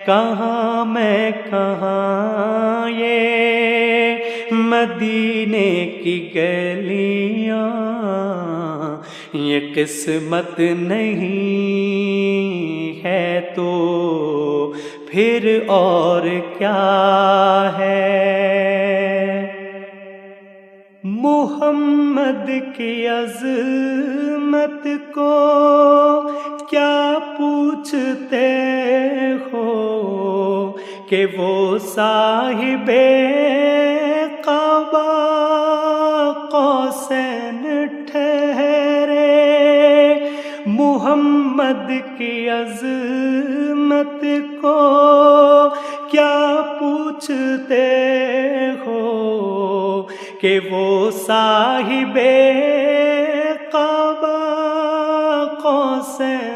کہاں میں کہاں یہ مدینے کی گلیاں، یہ قسمت نہیں ہے تو پھر اور کیا ہے؟ محمد کی عظمت کو کیا پوچھتے ہو کہ وہ صاحب قبا قوسین ٹھہرے؟ محمد کی عظمت کو کیا پوچھتے ہو کہ وہ صاحب قبا قوسین